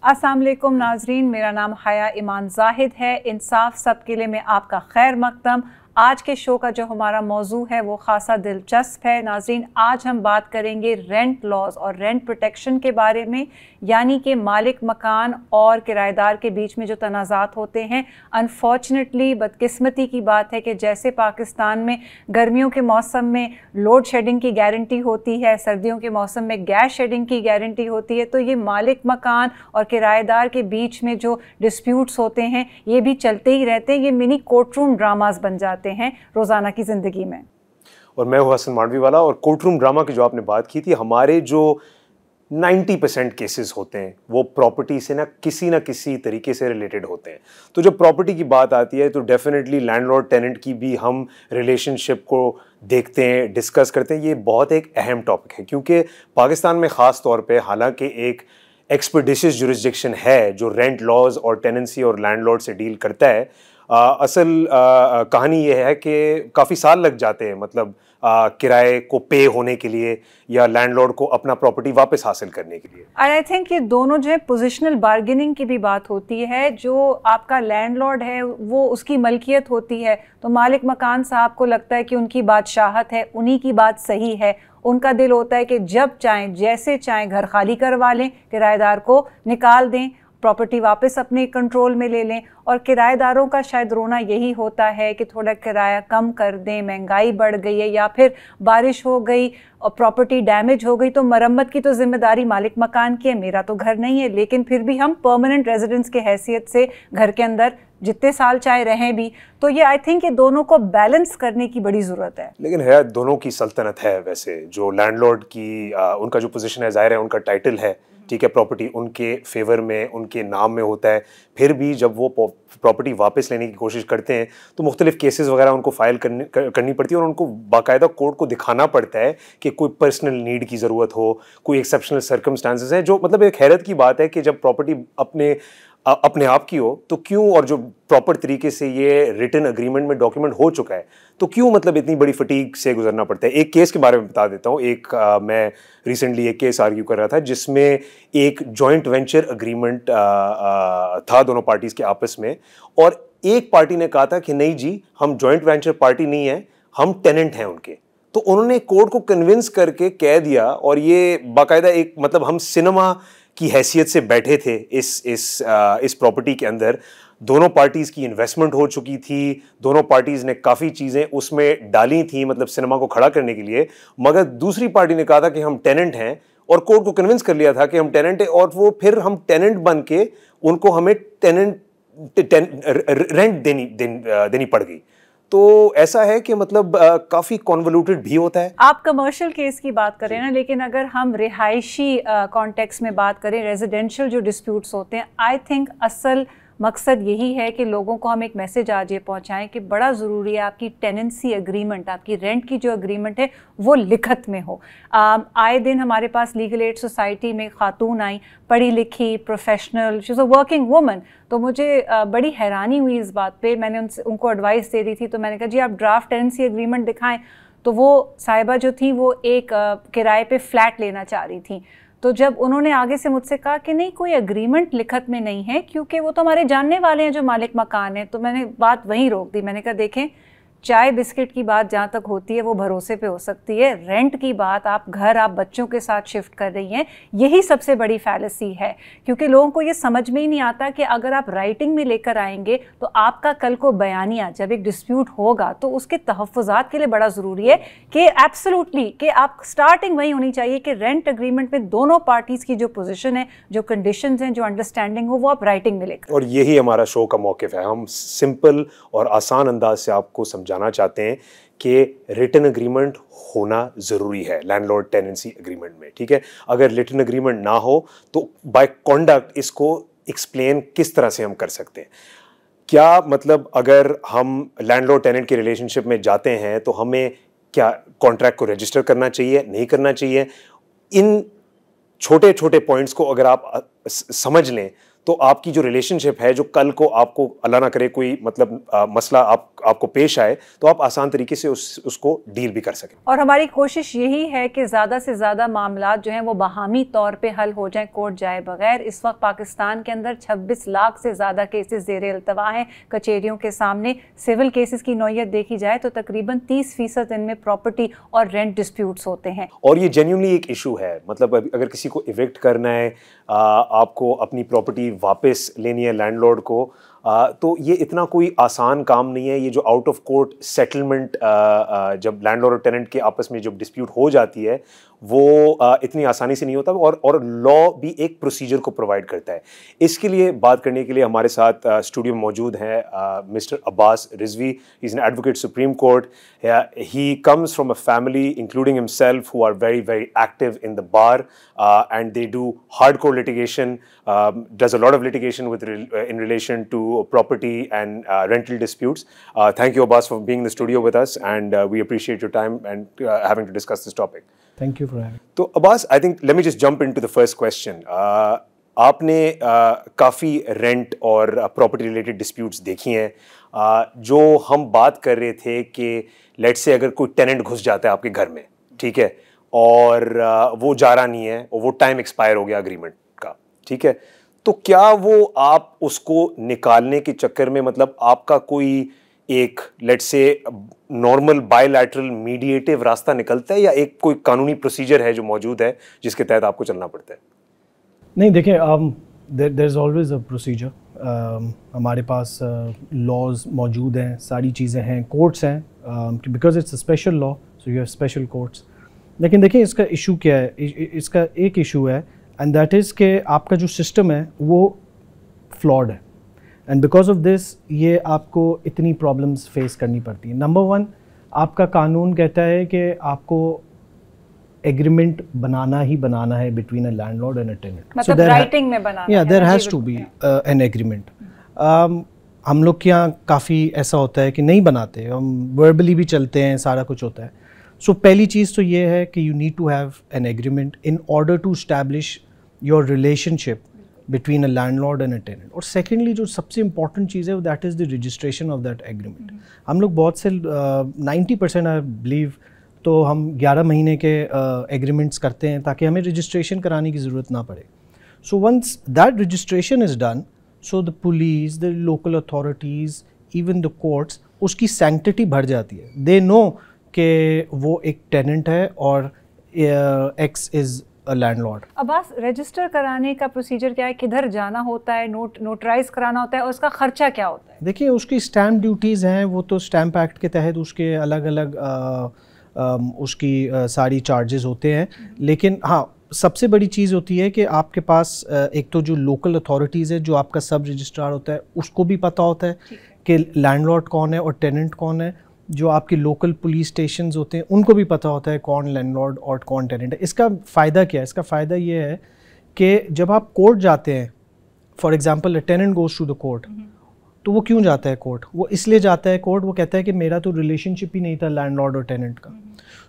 अस्सलाम वालेकुम नाजरीन, मेरा नाम हया ईमान जाहिद है। इंसाफ सब के लिए में आपका खैर मकदम। आज के शो का जो हमारा मौजू है वो खासा दिलचस्प है नाजरीन। आज हम बात करेंगे रेंट लॉज और रेंट प्रोटेक्शन के बारे में, यानी कि मालिक मकान और किराएदार के बीच में जो तनाज़ात होते हैं। अनफॉर्चुनेटली बदकिस्मती की बात है कि जैसे पाकिस्तान में गर्मियों के मौसम में लोड शेडिंग की गारंटी होती है, सर्दियों के मौसम में गैस शेडिंग की गारंटी होती है, तो ये मालिक मकान और किराएदार के बीच में जो डिस्प्यूट्स होते हैं ये भी चलते ही रहते हैं। ये मिनी कोर्ट रूम ड्रामास बन जाते हैं रोजाना की जिंदगी में। और मैं हूं हसन मांडवी वाला। और कोर्ट रूम ड्रामा की जो आपने बात की थी, हमारे जो 90% केसेस होते हैं वो प्रॉपर्टी से ना किसी तरीके से रिलेटेड होते हैं। तो जब प्रॉपर्टी की बात आती है तो डेफिनेटली लैंडलॉर्ड टेनेंट की भी हम रिलेशनशिप को देखते हैं, डिस्कस करते हैं। ये बहुत एक अहम टॉपिक है क्योंकि पाकिस्तान में ख़ास तौर पे हालांकि एक एक्सपेडिशियस जुरिस्डिक्शन है जो रेंट लॉज और टेनेंसी और लैंडलॉर्ड से डील करता है। असल कहानी ये है कि काफ़ी साल लग जाते हैं, मतलब किराए को पे होने के लिए या लैंडलॉर्ड को अपना प्रॉपर्टी वापस हासिल करने के लिए। और आई थिंक ये दोनों जो है पोजिशनल बार्गेनिंग की भी बात होती है। जो आपका लैंडलॉर्ड है वो उसकी मलकियत होती है, तो मालिक मकान साहब को लगता है कि उनकी बादशाहत है, उन्हीं की बात सही है। उनका दिल होता है कि जब चाहें जैसे चाहें घर खाली करवा लें, किराएदार को निकाल दें, प्रॉपर्टी वापस अपने कंट्रोल में ले लें। और किराएदारों का शायद रोना यही होता है कि थोड़ा किराया कम कर दें, महंगाई बढ़ गई है, या फिर बारिश हो गई और प्रॉपर्टी डैमेज हो गई तो मरम्मत की तो जिम्मेदारी मालिक मकान की है, मेरा तो घर नहीं है। लेकिन फिर भी हम परमानेंट रेजिडेंट्स के हैसियत से घर के अंदर जितने साल चाहे रहें भी, तो ये आई थिंक ये दोनों को बैलेंस करने की बड़ी ज़रूरत है। लेकिन है दोनों की सल्तनत है। वैसे जो लैंडलॉर्ड की उनका जो पोजीशन है, जाहिर है उनका टाइटल है, ठीक है, प्रॉपर्टी उनके फेवर में, उनके नाम में होता है। फिर भी जब वो प्रॉपर्टी वापस लेने की कोशिश करते हैं तो मुख्तलिफ केसेस वगैरह उनको फाइल करनी पड़ती है और उनको बाकायदा कोर्ट को दिखाना पड़ता है कि कोई पर्सनल नीड की ज़रूरत हो, कोई एक्सेप्शनल सर्कमस्टांसेस है। जो मतलब एक हैरत की बात है कि जब प्रॉपर्टी अपने आप की हो तो क्यों, और जो प्रॉपर तरीके से ये रिटन एग्रीमेंट में डॉक्यूमेंट हो चुका है तो क्यों मतलब इतनी बड़ी फटीग से गुजरना पड़ता है। एक केस के बारे में बता देता हूँ। मैं रिसेंटली एक केस आर्ग्यू कर रहा था जिसमें एक जॉइंट वेंचर एग्रीमेंट था दोनों पार्टीज के आपस में, और एक पार्टी ने कहा था कि नहीं जी, हम जॉइंट वेंचर पार्टी नहीं है, हम टेनेंट हैं उनके। तो उन्होंने कोर्ट को कन्विंस करके कह दिया, और ये बाकायदा एक मतलब हम सिनेमा की हैसियत से बैठे थे इस प्रॉपर्टी के अंदर। दोनों पार्टीज़ की इन्वेस्टमेंट हो चुकी थी, दोनों पार्टीज़ ने काफ़ी चीज़ें उसमें डाली थी मतलब सिनेमा को खड़ा करने के लिए, मगर दूसरी पार्टी ने कहा था कि हम टेनेंट हैं और कोर्ट को कन्विंस कर लिया था कि हम टेनेंट हैं, और वो फिर हम टेनेंट बन के उनको हमें रेंट देनी पड़ गई। तो ऐसा है कि मतलब काफ़ी कॉन्वोल्यूटेड भी होता है। आप कमर्शियल केस की बात करें ना, लेकिन अगर हम रिहायशी कॉन्टेक्स्ट में बात करें, रेजिडेंशियल जो डिस्प्यूट्स होते हैं, आई थिंक असल मकसद यही है कि लोगों को हम एक मैसेज आज ये पहुंचाएं कि बड़ा ज़रूरी है आपकी टेनेंसी एग्रीमेंट, आपकी रेंट की जो एग्रीमेंट है वो लिखत में हो। आए दिन हमारे पास लीगल एड सोसाइटी में खातून आई, पढ़ी लिखी, professional, she is a working woman. तो मुझे बड़ी हैरानी हुई इस बात पे। मैंने उनको एडवाइस दे रही थी, तो मैंने कहा जी आप ड्राफ्ट टेनेंसी एग्रीमेंट दिखाएं। तो वो साहिबा जो थी वो एक किराए पे फ्लैट लेना चाह रही थी। तो जब उन्होंने आगे से मुझसे कहा कि नहीं कोई एग्रीमेंट लिखत में नहीं है क्योंकि वो तो हमारे जानने वाले हैं जो मालिक मकान है, तो मैंने बात वहीं रोक दी। मैंने कहा देखें, चाय बिस्किट की बात जहाँ तक होती है वो भरोसे पे हो सकती है, रेंट की बात आप घर, आप बच्चों के साथ शिफ्ट कर रही हैं, यही सबसे बड़ी फैलेसी है। क्योंकि लोगों को ये समझ में ही नहीं आता कि अगर आप राइटिंग में लेकर आएंगे तो आपका कल को बयानिया जब एक डिस्प्यूट होगा तो उसके तहफ़्फ़ुज़ात के लिए बड़ा ज़रूरी है कि एब्सोल्युटली कि आप स्टार्टिंग वही होनी चाहिए कि रेंट एग्रीमेंट में दोनों पार्टीज़ की जो पोजिशन है, जो कंडीशंस हैं, जो अंडरस्टैंडिंग हो, वो आप राइटिंग में लेकर। और यही हमारा शो का मौक़िफ़ है। हम सिंपल और आसान अंदाज से आपको समझाना चाहते हैं कि रिटन एग्रीमेंट होना ज़रूरी है लैंडलॉर्ड टेनेंसी एग्रीमेंट में, ठीक है। अगर रिटन एग्रीमेंट ना हो तो बाय कॉन्डक्ट इसको एक्सप्लेन किस तरह से हम कर सकते हैं। क्या मतलब अगर हम लैंडलॉर्ड टेनेंट के रिलेशनशिप में जाते हैं तो हमें क्या कॉन्ट्रैक्ट को रजिस्टर करना चाहिए, नहीं करना चाहिए? इन छोटे छोटे पॉइंट्स को अगर आप समझ लें तो आपकी जो रिलेशनशिप है, जो कल को आपको अल्लाह ना करे कोई मतलब मसला आपको पेश आए, तो आप आसान तरीके से उसको डील भी कर सकें। और हमारी कोशिश यही है कि ज़्यादा से ज़्यादा मामला जो हैं वो बाहमी तौर पे हल हो जाएं, कोर्ट जाए बगैर। इस वक्त पाकिस्तान के अंदर 26 लाख से ज़्यादा केसेस ज़ेर इल्तवा हैं कचेरियों के सामने। सिविल केसेस की नौयत देखी जाए तो तकरीबन 30% इनमें प्रॉपर्टी और रेंट डिस्प्यूट्स होते हैं। और ये जेन्युइनली एक इशू है, मतलब अगर किसी को इविक्ट करना है, आपको अपनी प्रॉपर्टी वापस लेनी है लैंडलॉर्ड को, तो ये इतना कोई आसान काम नहीं है। ये जो आउट ऑफ कोर्ट सेटलमेंट जब लैंडलॉर्ड और टेनेंट के आपस में जब डिस्प्यूट हो जाती है, वो इतनी आसानी से नहीं होता, और लॉ भी एक प्रोसीजर को प्रोवाइड करता है। इसके लिए बात करने के लिए हमारे साथ स्टूडियो में मौजूद हैं mister Abbas Rizvi. He is an advocate supreme court. He comes from a family including himself who are very very active in the bar and they do hardcore litigation, does a lot of litigation in relation to property and rental disputes. Thank you, Abbas, for being in the studio with us, and we appreciate your time and having to discuss this topic. Thank you for having me. So, Abbas, I think let me just jump into the first question. आपने काफ़ी rent और property related disputes देखी हैं। जो हम बात कर रहे थे कि लेट्स से अगर कोई टेनेंट घुस जाता है आपके घर में, ठीक है, और वो जा रहा नहीं है और वो टाइम एक्सपायर हो गया एग्रीमेंट का, ठीक है, तो क्या वो आप उसको निकालने के चक्कर में, मतलब आपका कोई एक लेट्स से नॉर्मल बायलैटरल मीडिएटिव रास्ता निकलता है, या एक कोई कानूनी प्रोसीजर है जो मौजूद है जिसके तहत आपको चलना पड़ता है? नहीं, देखिए, there is always a procedure. हमारे पास लॉज मौजूद हैं, सारी चीज़ें हैं, कोर्ट्स हैं, because it's a special law, so you have special courts. लेकिन देखिए, इसका इशू क्या है? इसका एक इशू है, एंड दैट इज़ कि आपका जो सिस्टम है वो फ्लॉड है, एंड बिकॉज ऑफ दिस ये आपको इतनी प्रॉब्लम्स फेस करनी पड़ती हैं। नंबर वन, आपका कानून कहता है कि आपको एग्रीमेंट बनाना ही बनाना है between a landlord and a tenant, मतलब राइटिंग में बनाना है। या there has to be an agreement. हम लोग के यहाँ काफ़ी ऐसा होता है कि नहीं बनाते, हम वर्बली भी चलते हैं, सारा कुछ होता है। सो पहली चीज़ तो ये है कि you need to have an agreement in order to establish your relationship between a landlord and a tenant. और सेकेंडली जो सबसे इंपॉर्टेंट चीज़ है that is the registration of that agreement. हम लोग बहुत से 90% आई बिलीव तो हम 11 महीने के एग्रीमेंट्स करते हैं ताकि हमें रजिस्ट्रेशन कराने की ज़रूरत ना पड़े। So once that registration is done, so the police, the local authorities, even the courts, उसकी सैंक्टिटी बढ़ जाती है। दे नो कि वो एक टेनेंट है और x is a landlord. Abbas, register कराने का प्रोसीजर क्या है? किधर जाना होता है? नोटराइज कराना होता है, और उसका खर्चा क्या होता है? देखिए, उसकी स्टैम्प ड्यूटीज़ हैं, वो तो स्टैम्प एक्ट के तहत उसके अलग अलग उसकी सारी चार्जेस होते हैं। लेकिन हाँ, सबसे बड़ी चीज़ होती है कि आपके पास एक तो जो लोकल अथॉरिटीज़ है, जो आपका सब रजिस्ट्रार होता है, उसको भी पता होता है कि लैंडलॉर्ड कौन है और टेनेंट कौन है। जो आपके लोकल पुलिस स्टेशंस होते हैं, उनको भी पता होता है कौन लैंडलॉर्ड और कौन टेनेंट है। इसका फ़ायदा क्या है? इसका फ़ायदा ये है कि जब आप कोर्ट जाते हैं, for example tenant goes to the court, तो वो क्यों जाता है कोर्ट? वो इसलिए जाता है कोर्ट, वो कहता है कि मेरा तो रिलेशनशिप ही नहीं था लैंडलॉर्ड और टेनेंट का।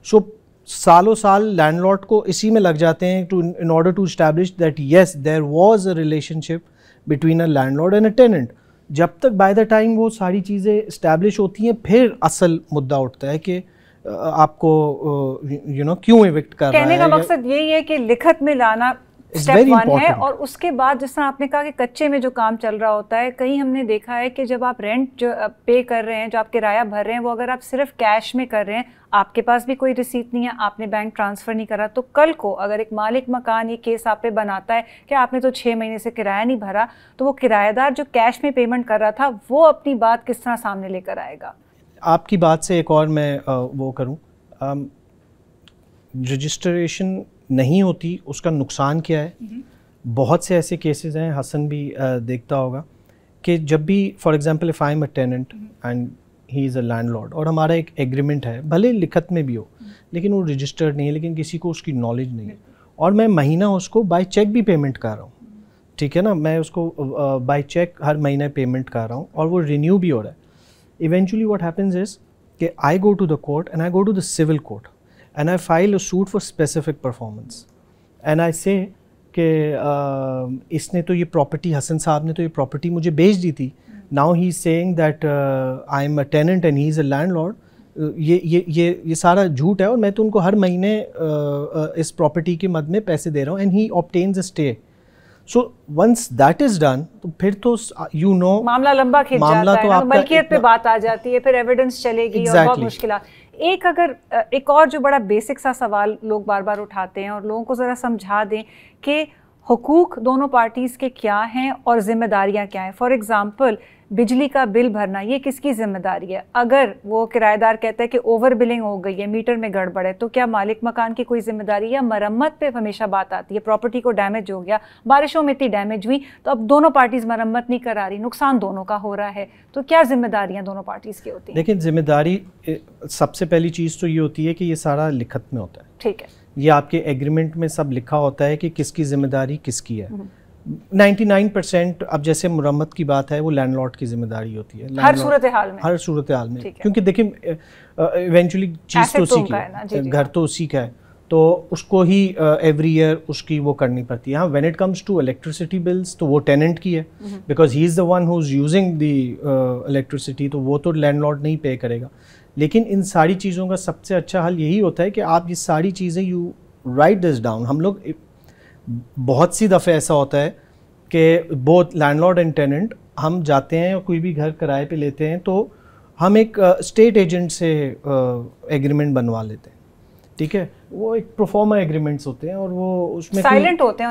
सो सालों साल लैंडलॉर्ड को इसी में लग जाते हैं to in order to establish that yes there was a relationship between a landlord and a tenant. जब तक बाय द टाइम वो सारी चीज़ें इस्टेब्लिश होती हैं, फिर असल मुद्दा उठता है कि आपको क्यों इविक्ट कर रहा है। कहने का मकसद यही है कि लिखत में लाना स्टेप 1 है। और उसके बाद जिस तरह आपने कहा कि कच्चे में जो काम चल रहा होता है, कहीं हमने देखा है कि जब आप रेंट जो पे कर रहे हैं, जो आप किराया भर रहे हैं, वो अगर आप सिर्फ कैश में कर रहे हैं, आपके पास भी कोई रिसीट नहीं है, आपने बैंक ट्रांसफ़र नहीं करा, तो कल को अगर एक मालिक मकान ये केस आप पे बनाता है कि आपने तो 6 महीने से किराया नहीं भरा, तो वो किराएदार जो कैश में पेमेंट कर रहा था, वो अपनी बात किस तरह सामने लेकर आएगा? आपकी बात से एक और मैं वो करूँ, रजिस्ट्रेशन नहीं होती, उसका नुकसान क्या है? बहुत से ऐसे केसेस हैं, हसन भी देखता होगा, कि जब भी for example if I am a tenant and he is a landlord, और हमारा एक एग्रीमेंट है, भले लिखत में भी हो, लेकिन वो रजिस्टर्ड नहीं है, लेकिन किसी को उसकी नॉलेज नहीं है, और मैं महीना उसको बाय चेक भी पेमेंट कर रहा हूँ, ठीक है ना, मैं उसको बाय चेक हर महीने पेमेंट कर रहा हूँ, और वो रिन्यू भी हो रहा है। इवेंचुअली व्हाट हैपेंस इज़ कि I go to the court and I go to the civil court and I file a suit for specific performance, and I say कि इसने तो ये प्रॉपर्टी, हसन साहब ने तो ये प्रॉपर्टी मुझे बेच दी थी, now he is saying that I am a tenant and he is a landlord. ये सारा झूठ है और मैं तो उनको हर महीने इस प्रॉपर्टी के मद में पैसे दे रहा हूँ, and he obtains a stay. So once that is done, तो फिर तो मामला लंबा खिंच जाता है, तो मलकियत पे बात आ जाती है, फिर एविडेंस चलेगी और बहुत मुश्किल। एक और जो बड़ा बेसिक सा सवाल लोग बार बार उठाते हैं और लोगों को ज़रा समझा दें कि हुकूक दोनों पार्टीज़ के क्या हैं और जिम्मेदारियां क्या हैं। फॉर एग्ज़ाम्पल, बिजली का बिल भरना, ये किसकी जिम्मेदारी है? अगर वो किराएदार कहता है कि ओवर बिलिंग हो गई है, मीटर में गड़बड़ है, तो क्या मालिक मकान की कोई जिम्मेदारी? या मरम्मत पे हमेशा बात आती है, प्रॉपर्टी को डैमेज हो गया, बारिशों में इतनी डैमेज हुई, तो अब दोनों पार्टीज मरम्मत नहीं करा रही, नुकसान दोनों का हो रहा है, तो क्या जिम्मेदारियां दोनों पार्टीज की होती हैं? लेकिन जिम्मेदारी सबसे पहली चीज़ तो ये होती है कि ये सारा लिखत में होता है। ठीक है, ये आपके एग्रीमेंट में सब लिखा होता है कि किसकी जिम्मेदारी किसकी है। 99% अब जैसे मुरम्मत की बात है, वो लैंडलॉर्ड की जिम्मेदारी होती है हर सूरत हाल में, हर सूरत हाल में, क्योंकि देखिए इवेंचुअली चीज़ तो उसी की है, घर तो उसी का है, तो उसको ही एवरी ईयर उसकी वो करनी पड़ती है। हाँ, when it comes to electricity bills तो वो टेनेंट की है, because he is the one who is using the electricity, तो वो तो लैंडलॉर्ड नहीं पे करेगा। लेकिन इन सारी चीज़ों का सबसे अच्छा हल यही होता है कि आप ये सारी चीज़ें यू राइट दिस डाउन। हम लोग बहुत सी दफ़े ऐसा होता है कि बोथ लैंडलॉर्ड एंड टेनेंट हम जाते हैं और कोई भी घर किराए पे लेते हैं, तो हम एक स्टेट एजेंट से एग्रीमेंट बनवा लेते हैं, ठीक है? वो एक प्रोफॉर्मा एग्रीमेंट्स होते हैं और वो उसमें साइलेंट होते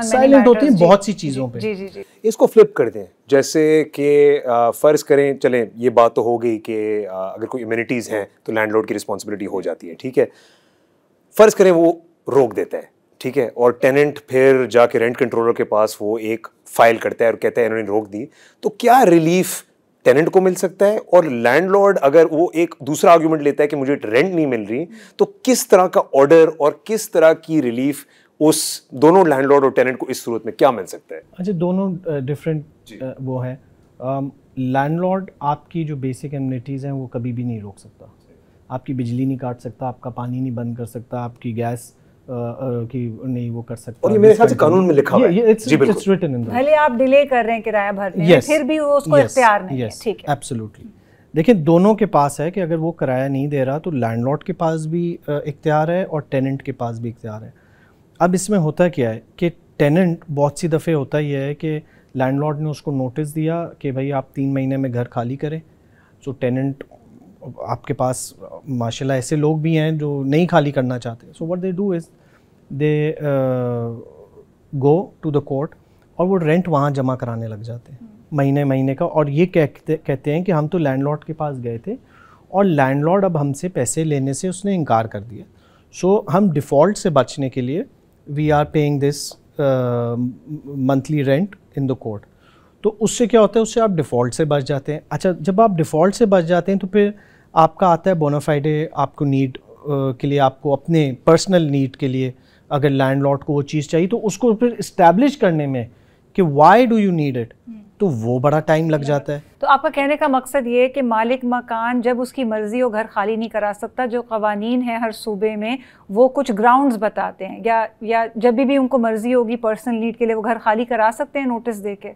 हैं बहुत सी चीज़ों पे। जी जी जी। इसको फ्लिप कर दें, जैसे कि फ़र्ज करें, चलें ये बात तो हो गई कि अगर कोई इम्यूनिटीज़ हैं तो लैंडलॉर्ड की रिस्पॉन्सिबिलिटी हो जाती है, ठीक है? फ़र्ज करें वो रोक देता है, ठीक है, और टेनेंट फिर जाके रेंट कंट्रोलर के पास वो एक फाइल करता है और कहता है इन्होंने रोक दी, तो क्या रिलीफ टेनेंट को मिल सकता है? और लैंडलॉर्ड अगर वो एक दूसरा आर्गुमेंट लेता है कि मुझे रेंट नहीं मिल रही, तो किस तरह का ऑर्डर और किस तरह की रिलीफ उस दोनों लैंडलॉर्ड और टेनेंट को इस सूरत में क्या मिल सकता है? अच्छा, दोनों डिफरेंट वो है। लैंडलॉर्ड आपकी जो बेसिक एमिनिटीज़ हैं वो कभी भी नहीं रोक सकता, आपकी बिजली नहीं काट सकता, आपका पानी नहीं बंद कर सकता, आपकी गैस की नहीं वो कर सकता। और ये मेरे ख्याल से कानून में लिखा हुआ है। जी बिल्कुल। भले आप डिले कर रहे हैं किराया भरने में, फिर भी वो उसको इख्तियार नहीं है। ठीक है, एब्सोल्युटली। देखिए, दोनों के पास है कि अगर वो किराया नहीं दे रहा तो लैंडलॉर्ड के पास भी इख्तियार है और टेनेंट के पास भी इख्तियार है। अब इसमें होता क्या है कि टेनेंट बहुत सी दफ़े होता ही है कि लैंडलॉर्ड ने उसको नोटिस दिया कि भाई आप 3 महीने में घर खाली करें, सो टेनेंट आपके पास माशाल्लाह ऐसे लोग भी हैं जो नहीं खाली करना चाहते, so what they do is they go to the court और वो रेंट वहाँ जमा कराने लग जाते हैं महीने का, और ये कहते हैं कि हम तो लैंडलॉर्ड के पास गए थे और लैंडलॉर्ड अब हमसे पैसे लेने से उसने इनकार कर दिया, सो हम डिफ़ॉल्ट से बचने के लिए we are paying this monthly rent in the court. तो उससे क्या होता है, उससे आप डिफ़ॉल्ट से बच जाते हैं। अच्छा, जब आप डिफ़ॉल्ट से बच जाते हैं तो फिर आपका आता है बोनाफाइडे, आपको नीड के लिए, आपको अपने पर्सनल नीड के लिए अगर लैंडलॉर्ड को वो चीज़ चाहिए तो उसको फिर इस्टेब्लिश करने में कि why do you need it, तो वो बड़ा टाइम लग जाता है। तो आपका कहने का मकसद ये है कि मालिक मकान जब उसकी मर्जी हो घर खाली नहीं करा सकता, जो कवानीन है हर सूबे में वो कुछ ग्राउंड्स बताते हैं, या जब भी उनको मर्जी होगी पर्सनल नीड के लिए वो घर खाली करा सकते हैं नोटिस दे के?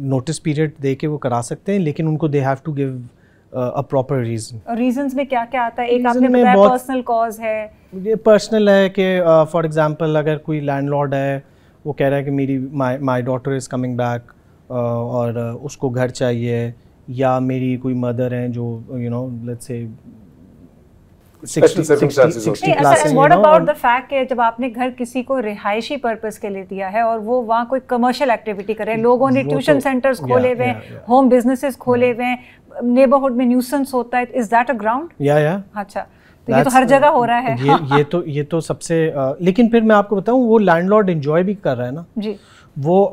नोटिस पीरियड दे के वो करा सकते हैं, लेकिन उनको they have to give a proper reason. Reasons में क्या क्या आता है? एक आपने बताया पर्सनल कॉज है, ये पर्सनल है कि फॉर एग्जांपल अगर कोई लैंडलॉर्ड है वो कह रहा है कि मेरी my daughter is coming back और उसको घर चाहिए, या मेरी कोई मदर हैं जो you know let's say 60 class. What about the fact कि जब आपने घर किसी को रिहायशी पर्पस के लिए दिया है और वो वहाँ कोई कमर्शियल एक्टिविटी करे, लोगों ने ट्यूशन सेंटर्स खोले हुए हैं, होम बिजनेसेस खोले हुए हैं, नेबरहुड में न्यूसेंस होता है, इज दैट अ ग्राउंड? या अच्छा, तो ये तो हर जगह हो रहा है। ये तो सबसे लेकिन फिर मैं आपको बताऊं, वो लैंडलॉर्ड एंजॉय भी कर रहा है ना जी। वो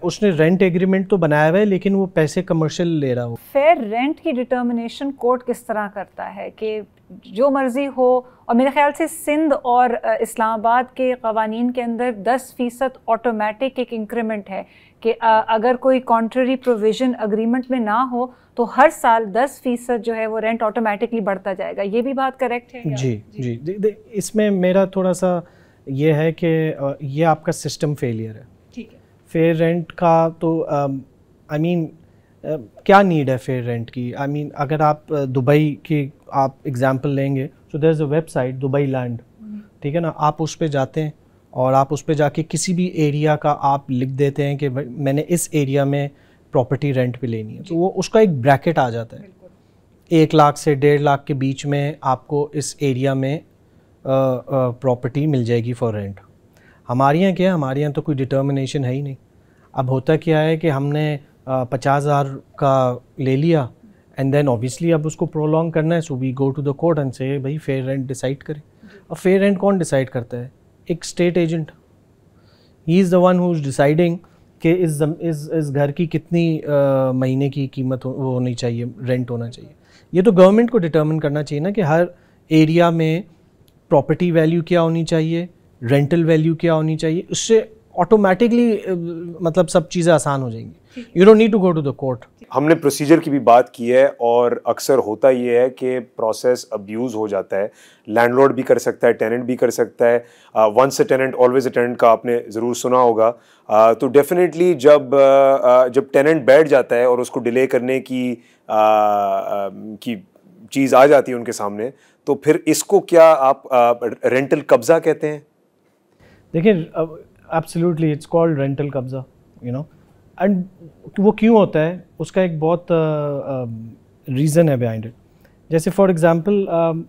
उसने रेंट एग्रीमेंट तो बनाया हुआ है, लेकिन वो पैसे कमर्शियल ले रहा हो। फेयर रेंट की डिटर्मिनेशन कोर्ट किस तरह करता है कि जो मर्जी हो? और मेरे ख्याल से सिंध और इस्लामाबाद के कवानीन के अंदर 10% ऑटोमेटिक एक इंक्रीमेंट है कि अगर कोई कॉन्ट्ररी प्रोविजन अग्रीमेंट में ना हो तो हर साल 10% जो है वो रेंट ऑटोमेटिकली बढ़ता जाएगा। ये भी बात करेक्ट है? जी। इसमें मेरा थोड़ा सा ये है कि ये आपका सिस्टम फेलियर है। ठीक है। फेयर रेंट का तो आई मीन क्या नीड है फेयर रेंट की? आई मीन अगर आप दुबई की आप एग्जांपल लेंगे, so there is a website Dubai land, ठीक है ना, आप उस पे जाते हैं और आप उस पे जाके किसी भी एरिया का आप लिख देते हैं कि मैंने इस एरिया में प्रॉपर्टी रेंट पे लेनी है, तो वो उसका एक ब्रैकेट आ जाता है। 1 लाख से 1.5 लाख के बीच में आपको इस एरिया में प्रॉपर्टी मिल जाएगी फॉर रेंट। हमारे यहाँ क्या है, हमारे यहाँ तो कोई डिटर्मिनेशन है ही नहीं। अब होता क्या है कि हमने 50,000 का ले लिया एंड देन ऑब्वियसली अब उसको प्रोलॉन्ग करना है, so we go to the court and say भाई फेयर रेंट डिसाइड करें। अब फेयर रेंट कौन डिसाइड करता है? एक state agent. He is the one who is deciding कि इस घर की कितनी महीने की कीमत होनी चाहिए, रेंट होना चाहिए। ये तो गवर्नमेंट को डिटर्मिन करना चाहिए ना कि हर एरिया में प्रॉपर्टी वैल्यू क्या होनी चाहिए, रेंटल वैल्यू क्या होनी चाहिए। उससे ऑटोमेटिकली मतलब सब चीज़ें आसान हो जाएंगी। You don't need to go to the court. हमने प्रोसीजर की भी बात की है और अक्सर होता ये है कि प्रोसेस अब्यूज़ हो जाता है। लैंडलॉर्ड भी कर सकता है, टेनेंट भी कर सकता है। Once a tenant always a tenant का आपने ज़रूर सुना होगा। तो डेफिनेटली जब टेनेंट बैठ जाता है और उसको डिले करने की चीज़ आ जाती है उनके सामने, तो फिर इसको क्या आप रेंटल कब्ज़ा कहते हैं? देखिए, एब्सोल्युटली इट्स कॉल्ड रेंटल कब्ज़ा, यू नो। एंड वो क्यों होता है, उसका एक बहुत रीज़न है बिहाइंड इट। जैसे फॉर एग्ज़ाम्पल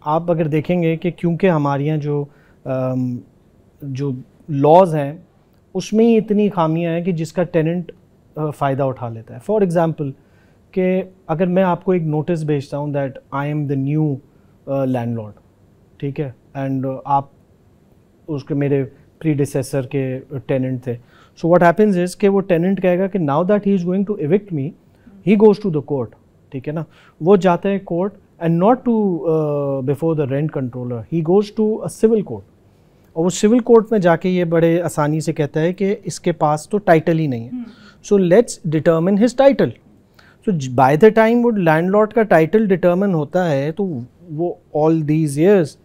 आप अगर देखेंगे कि क्योंकि हमारे यहाँ जो लॉज हैं उसमें ही इतनी खामियां हैं कि जिसका टेनेंट फ़ायदा उठा लेता है। फॉर एग्ज़ाम्पल कि अगर मैं आपको एक नोटिस भेजता हूँ that I am the new landlord, ठीक है, एंड आप उसके मेरे प्रीडिसेसर के टेनेंट थे, सो व्हाट हैपेंस इज कि वो टेनेंट कहेगा कि now that he is going to evict me, he goes to the court, ठीक है ना। वो जाता है court and not to before the rent controller, he goes to a civil court. और वो सिविल कोर्ट में जाके ये बड़े आसानी से कहता है कि इसके पास तो टाइटल ही नहीं है, so let's determine his title. So by the time वो लैंडलॉर्ड का टाइटल डिटर्मिन होता है तो वो all these years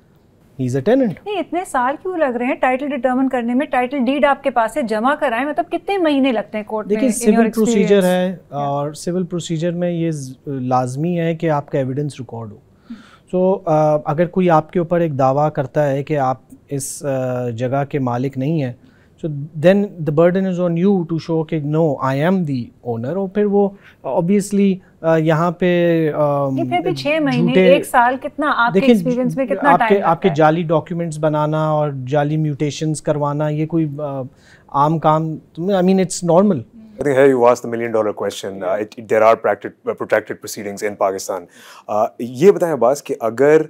he is a tenant. नहीं, इतने साल क्यों लग रहे हैं टाइटल डिटर्मिन करने में? टाइटल डीड आपके पास है, जमा कराएं, मतलब कितने महीने लगते हैं कोर्ट में? देखिए, सिविल प्रोसीजर है और सिविल प्रोसीजर में ये लाजमी है कि आपका एविडेंस रिकॉर्ड हो। सो अगर कोई आपके ऊपर एक दावा करता है कि आप इस जगह के मालिक नहीं हैं, so then the burden is on you to show कि no I am the owner. और फिर वो ऑब्वियसली यहाँ पे फिर भी 6 महीने 1 साल कितना आपके एक्सपीरियंस में कितना टाइम लगता है? आपके जाली डॉक्यूमेंट्स बनाना और जाली म्यूटेशंस करवाना ये कोई आम काम? I mean it's normal. I think here you asked the $1 million question. There are protracted proceedings in Pakistan. ये बताएं अब्बास कि अगर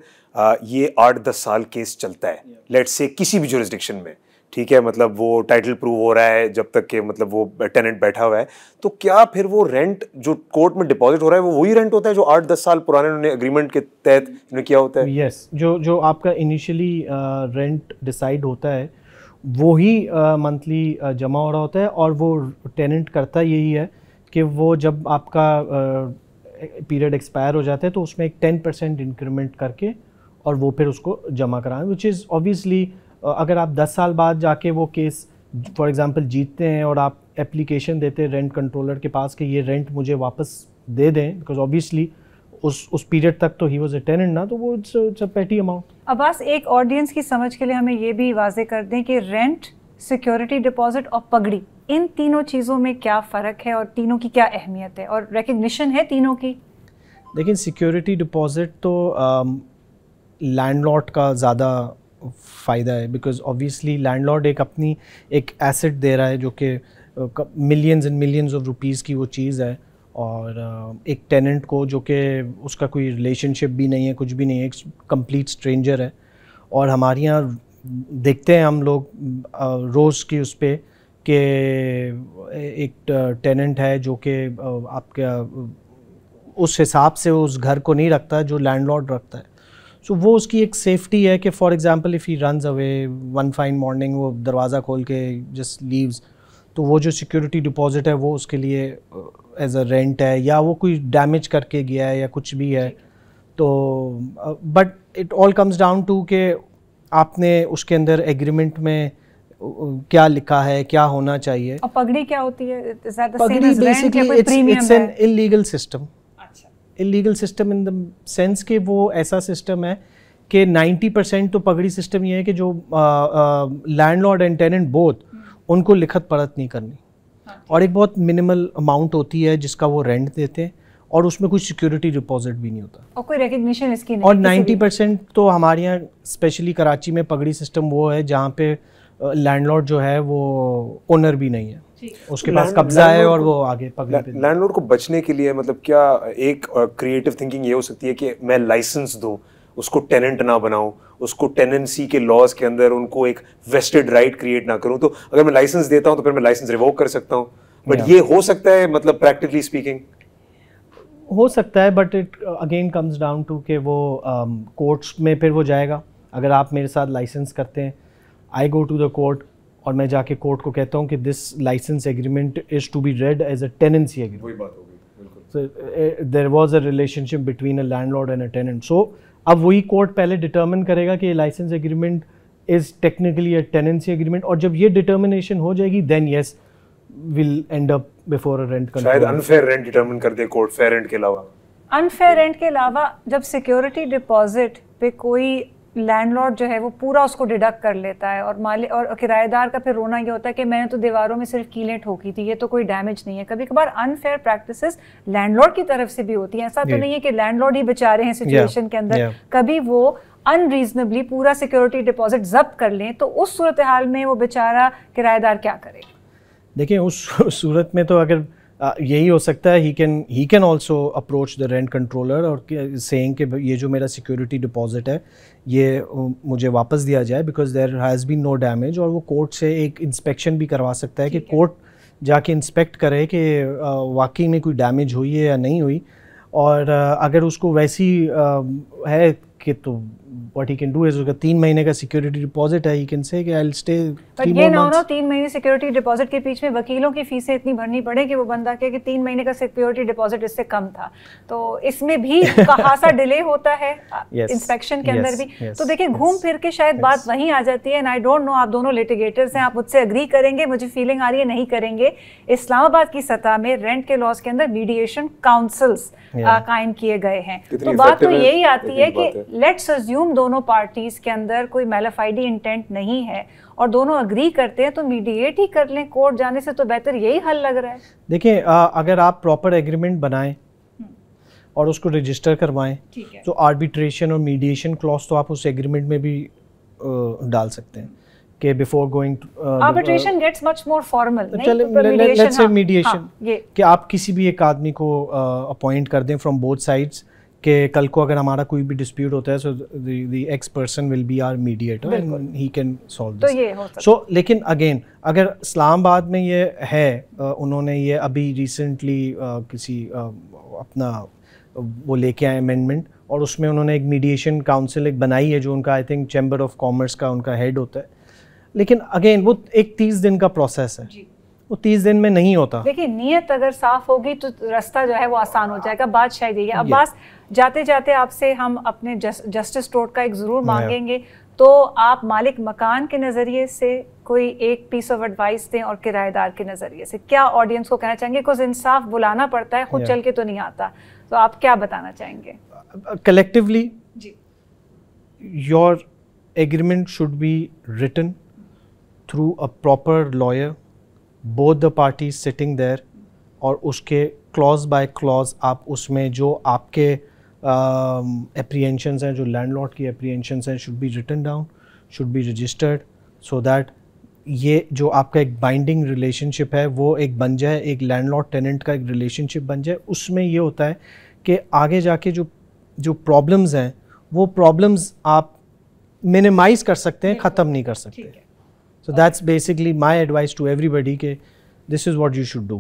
ये 8-10 साल केस चलता है, लेट्स से किसी भी जुरिस्डिक्शन में, ठीक है, मतलब वो टाइटल प्रूव हो रहा है जब तक कि मतलब वो टेनेंट बैठा हुआ है, तो क्या फिर वो रेंट जो कोर्ट में डिपॉजिट हो रहा है वो वही रेंट होता है जो 8-10 साल पुराने उन्होंने एग्रीमेंट के तहत उन्होंने किया होता है? यस, जो आपका इनिशियली रेंट डिसाइड होता है वो ही मंथली जमा हो रहा होता है। और वो टेनेंट करता यही है कि वो जब आपका पीरियड एक्सपायर हो जाता है तो उसमें एक 10% इंक्रीमेंट करके और वो फिर उसको जमा कराएं, विच इज़ ऑब्वियसली अगर आप 10 साल बाद जाके वो केस फॉर एग्जांपल जीतते हैं और आप एप्लीकेशन देते हैं रेंट कंट्रोलर के पास कि ये रेंट मुझे वापस दे दें, बिकॉज ऑब्वियसली उस पीरियड तक तो ही वाज अ टेनेंट ना, तो वो इट्स अ पेटी अमाउंट। अब्बास, एक ऑडियंस की समझ के लिए हमें ये भी वाजे कर दें कि रेंट, सिक्योरिटी डिपॉजिट और पगड़ी, इन तीनों चीज़ों में क्या फ़र्क है और तीनों की क्या अहमियत है और रिकग्निशन है तीनों की? देखिए, सिक्योरिटी डिपॉजिट तो लैंडलॉर्ड का ज़्यादा फ़ायदा है, बिकॉज ऑब्वियसली लैंडलॉर्ड एक एक एसेट दे रहा है जो कि millions and millions of rupees की वो चीज़ है, और एक टेनेंट को जो कि उसका कोई रिलेशनशिप भी नहीं है, कुछ भी नहीं है, एक कंप्लीट स्ट्रेंजर है। और हमारे यहाँ देखते हैं हम लोग रोज़ की उस पर कि एक टेनेंट है जो कि आपका उस हिसाब से उस घर को नहीं रखता जो लैंडलॉर्ड रखता है। सो वो उसकी एक सेफ्टी है कि for example if he runs away one fine morning, वो दरवाज़ा खोल के जस्ट लीव्स, तो वो जो सिक्योरिटी डिपॉजिट है वो उसके लिए एज अ रेंट है, या वो कोई डैमेज करके गया है या कुछ भी है। तो but it all comes down to के आपने उसके अंदर एग्रीमेंट में क्या लिखा है, क्या होना चाहिए। और पगड़ी क्या होती है? पगड़ी basically it's an illegal system. अच्छा, illegal system in the sense कि वो ऐसा सिस्टम है कि 90% तो पगड़ी सिस्टम ये है कि जो लैंडलॉर्ड एंड टेनेंट बोथ, उनको लिखत पढ़त नहीं करनी, और एक बहुत मिनिमल अमाउंट होती है जिसका वो रेंट देते हैं, और उसमें कोई सिक्योरिटी डिपॉजिट भी नहीं होता, और कोई रिकग्निशन इसकी नहीं। और 90% तो हमारे यहाँ स्पेशली कराची में पगड़ी सिस्टम वो है जहाँ पे लैंडलॉर्ड जो है वो ओनर भी नहीं है, उसके पास कब्जा है और वो आगे पगड़ी पे। लैंडलॉर्ड को बचने के लिए मतलब क्या एक क्रिएटिव थिंकिंग ये हो सकती है कि मैं लाइसेंस दूं, उसको टेनेंट ना बनाऊं, उसको टेनेंसी के लॉज के अंदर उनको एक वेस्टेड राइट क्रिएट ना करूं, तो अगर मैं लाइसेंस देता हूं तो फिर मैं लाइसेंस रिवोक कर सकता हूं, बट ये हो सकता है मतलब प्रैक्टिकली स्पीकिंग? हो सकता है, but it again comes down to कि वो कोर्ट्स में फिर वो जाएगा। अगर आप मेरे साथ लाइसेंस करते हैं, I go to the court, और मैं जाके कोर्ट को कहता हूँ कि this licence agreement is to be read as a tenancy agreement. वही बात होगी, बिल्कुल। There was a relationship between a landlord and a tenant, so अब वही कोर्ट पहले डिटर्मिन करेगा कि ये licence agreement is technically a tenancy agreement, और जब ये डिटर्मिनेशन हो जाएगी then yes will end up before a rent control. शायद अनफेयर रेंट डिटरमिन कर दे कोर्ट, फेयर रेंट के अलावा। अनफेयर रेंट के अलावा जब सिक्योरिटी डिपॉजिट पे कोई लैंडलॉर्ड जो है वो पूरा उसको डिडक्ट कर लेता है, और मालिक और किराएदार का फिर रोना ये होता है कि मैंने तो दीवारों में सिर्फ कीलें ठोकी थी, ये तो कोई डैमेज नहीं है। कभी कभार अनफेयर प्रैक्टिसेस लैंडलॉर्ड की तरफ से भी होती हैं। ऐसा तो नहीं है कि लैंडलॉर्ड ही बेचारे हैं सिचुएशन के अंदर, कभी वो अनरीजनेबली पूरा सिक्योरिटी डिपॉजिट जब्त कर लें, तो उस सूरत हाल में वो बेचारा किराएदार क्या करे? देखिए उस सूरत में तो अगर यही हो सकता है, he can also approach the rent controller और सेइंग कि ये जो मेरा सिक्योरिटी डिपॉजिट है ये मुझे वापस दिया जाए because there has been no damage, और वो कोर्ट से एक इंस्पेक्शन भी करवा सकता है कि कोर्ट जाके इंस्पेक्ट करे कि वाकई में कोई डैमेज हुई है या नहीं हुई, और अगर उसको वैसी है कि तो what he can do is 3 महीने का सिक्योरिटी डिपॉजिट है, he can say कि I'll stay 3 ये ना हो 3 महीने सिक्योरिटी डिपॉजिट के बीच में वकीलों की फीसें इतनी भरनी पड़े कि वो बंदा कहे कि 3 महीने का सिक्योरिटी डिपॉजिट इससे कम था, तो इसमें भी खासा डिले होता है इंस्पेक्शन के अंदर भी। तो देखिए घूम फिर के शायद बात वहीं आ जाती है, एंड आई डोंट नो, आप दोनों लिटिगेटर्स हैं, आप मुझसे एग्री करेंगे, मुझे फीलिंग आ रही है नहीं करेंगे। इस्लामाबाद की सतह में रेंट के लॉज के अंदर मीडिएशन काउंसिल्स कायम किए गए हैं, तो बात तो यही आती है कि लेट्स अज्यूम दोनों पार्टीज के अंदर कोई मैलाफाइडी इंटेंट नहीं है और दोनों अग्री करते हैं, तो मीडिएट ही कर लें, कोर्ट जाने से तो बेहतर यही हल लग रहा है। देखिए अगर आप प्रॉपर एग्रीमेंट बनाएं और उसको रजिस्टर करवाएं, तो आर्बिट्रेशन और मीडिएशन क्लॉज तो आप उस एग्रीमेंट में भी डाल सकते हैं कि before going arbitration gets much more formal. Let's say mediation कि आप किसी भी एक आदमी को अपॉइंट कर दें फ्रॉम बोथ साइड्स कि कल को अगर हमारा कोई भी डिस्प्यूट होता है, so the ex person will be our mediator and he can solve this. तो ये हो सकता है। सो लेकिन अगेन अगर इस्लामाबाद में ये है, उन्होंने ये अभी रिसेंटली किसी अपना वो लेके आए अमेंडमेंट, और उसमें उन्होंने एक मीडिएशन काउंसिल एक बनाई है जो उनका I think chamber of commerce का उनका हेड होता है, लेकिन अगेन वो एक 30 दिन का प्रोसेस है, वो 30 दिन में नहीं होता। देखिए नीयत अगर साफ होगी तो रास्ता जो है वो आसान हो जाएगा। बात शायद यही है। अब्बास, जाते जाते आपसे हम अपने जस्टिस टोट का एक ज़रूर मांगेंगे, तो आप मालिक मकान के नज़रिए से कोई एक पीस ऑफ एडवाइस दें और किराएदार के नज़रिए से क्या ऑडियंस को कहना चाहेंगे? बिकॉज इंसाफ बुलाना पड़ता है, खुद चल के तो नहीं आता, तो आप क्या बताना चाहेंगे? Collectively your agreement should be written through a proper lawyer, both the parties sitting there, और उसके क्लॉज बाय क्लॉज आप उसमें जो आपके एप्रीहेंशंस हैं, जो लैंडलॉर्ड की एप्रीहेंशंस हैं, should be written down, should be registered, so that ये जो आपका एक बाइंडिंग रिलेशनशिप है वो एक बन जाए, एक लैंडलॉर्ड टेनेंट का एक रिलेशनशिप बन जाए। उसमें ये होता है कि आगे जाके जो प्रॉब्लम्स हैं वो प्रॉब्लम्स आप मिनिमाइज कर सकते हैं, ख़त्म नहीं कर सकते। So that's basically my advice to everybody कि this is what you should do.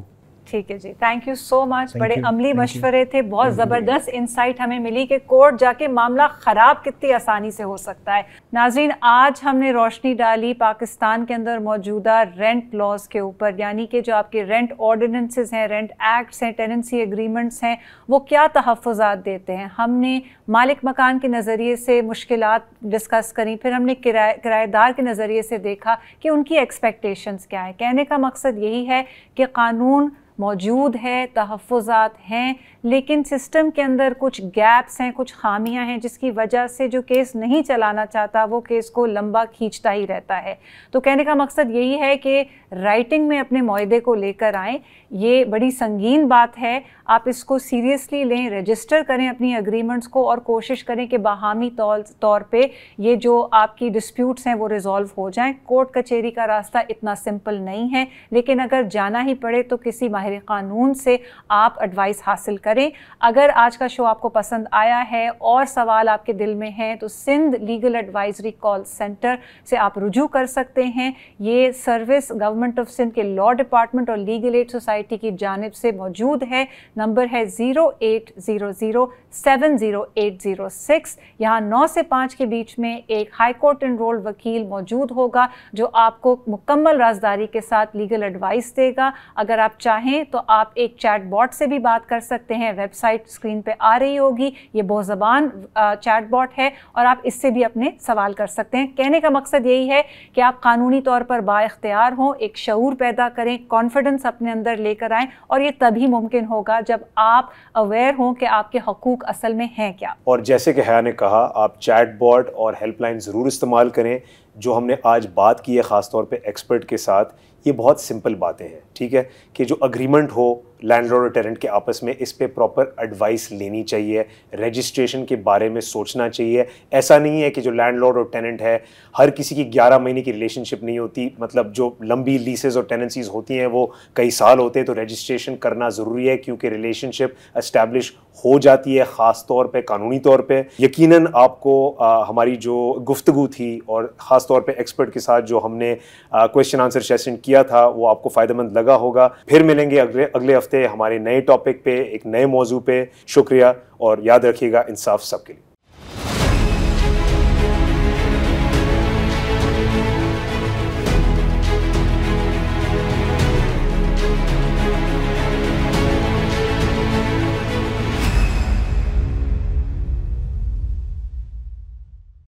ठीक है जी, थैंक यू सो मच। बड़े you, अमली thank मशवरे थे, बहुत ज़बरदस्त इंसाइट हमें मिली कि कोर्ट जाके मामला ख़राब कितनी आसानी से हो सकता है। नाज़रीन, आज हमने रोशनी डाली पाकिस्तान के अंदर मौजूदा रेंट लॉज के ऊपर, यानी कि जो आपके रेंट ऑर्डिनेंसेस हैं, रेंट एक्ट्स हैं, टेनेंसी एग्रीमेंट्स हैं, वो क्या तहफ़्फ़ुज़ात देते हैं। हमने मालिक मकान के नज़रिए से मुश्किलात डिस्कस करी, फिर हमने किराएदार के नज़रिए से देखा कि उनकी एक्सपेक्टेशंस क्या है। कहने का मकसद यही है कि कानून मौजूद है, तहफ़्फ़ुज़ात हैं, लेकिन सिस्टम के अंदर कुछ गैप्स हैं, कुछ खामियां हैं, जिसकी वजह से जो केस नहीं चलाना चाहता वो केस को लंबा खींचता ही रहता है। तो कहने का मकसद यही है कि राइटिंग में अपने मुआहदे को लेकर आएँ। ये बड़ी संगीन बात है, आप इसको सीरियसली लें, रजिस्टर करें अपनी एग्रीमेंट्स को और कोशिश करें कि बाहमी तौर पे ये जो आपकी डिस्प्यूट्स हैं वो रिज़ॉल्व हो जाएं। कोर्ट कचहरी का रास्ता इतना सिंपल नहीं है, लेकिन अगर जाना ही पड़े तो किसी माहिर कानून से आप एडवाइस हासिल करें। अगर आज का शो आपको पसंद आया है और सवाल आपके दिल में हैं तो Sindh legal advisory call centre से आप रुजू कर सकते हैं। ये सर्विस गवर्नमेंट ऑफ सिंध के लॉ डिपार्टमेंट और लीगल एड सोसाइटी की जानिब से मौजूद है। नंबर है 0800-70806। यहाँ 9 से 5 के बीच में एक हाई कोर्ट एनरोल्ड वकील मौजूद होगा जो आपको मुकम्मल राजदारी के साथ लीगल एडवाइस देगा। अगर आप चाहें तो आप एक चैट बॉट से भी बात कर सकते हैं, वेबसाइट स्क्रीन पे आ रही होगी। ये बहुज़बान चैट बॉट है और आप इससे भी अपने सवाल कर सकते हैं। कहने का मकसद यही है कि आप कानूनी तौर पर बाइख्तियार हों, एक शऊर पैदा करें, कॉन्फिडेंस अपने अंदर लेकर आएँ, और ये तभी मुमकिन होगा जब आप अवेयर हों कि आपके हकूक़ असल में हैं क्या। और जैसे कि हया ने कहा, आप चैट बॉट और हेल्पलाइन ज़रूर इस्तेमाल करें। जो हमने आज बात की है ख़ासतौर पे एक्सपर्ट के साथ, ये बहुत सिंपल बातें हैं, ठीक है, कि जो अग्रीमेंट हो लैंडलॉर्ड और टेनेंट के आपस में, इस पे प्रॉपर एडवाइस लेनी चाहिए, रजिस्ट्रेशन के बारे में सोचना चाहिए। ऐसा नहीं है कि जो लैंडलॉर्ड और टेनेंट है हर किसी की 11 महीने की रिलेशनशिप नहीं होती, मतलब जो लंबी लीसेस और टेनेंसीज होती हैं वो कई साल होते हैं, तो रजिस्ट्रेशन करना ज़रूरी है क्योंकि रिलेशनशिप एस्टैब्लिश हो जाती है, ख़ास तौर पे कानूनी तौर पे। यकीनन आपको हमारी जो गुफ्तगू थी और ख़ास तौर पे एक्सपर्ट के साथ जो हमने क्वेश्चन आंसर सेशन किया था वो आपको फ़ायदेमंद लगा होगा। फिर मिलेंगे अगले हफ्ते हमारे नए टॉपिक पे, एक नए मौजू पे। शुक्रिया और याद रखिएगा, इंसाफ सबके लिए।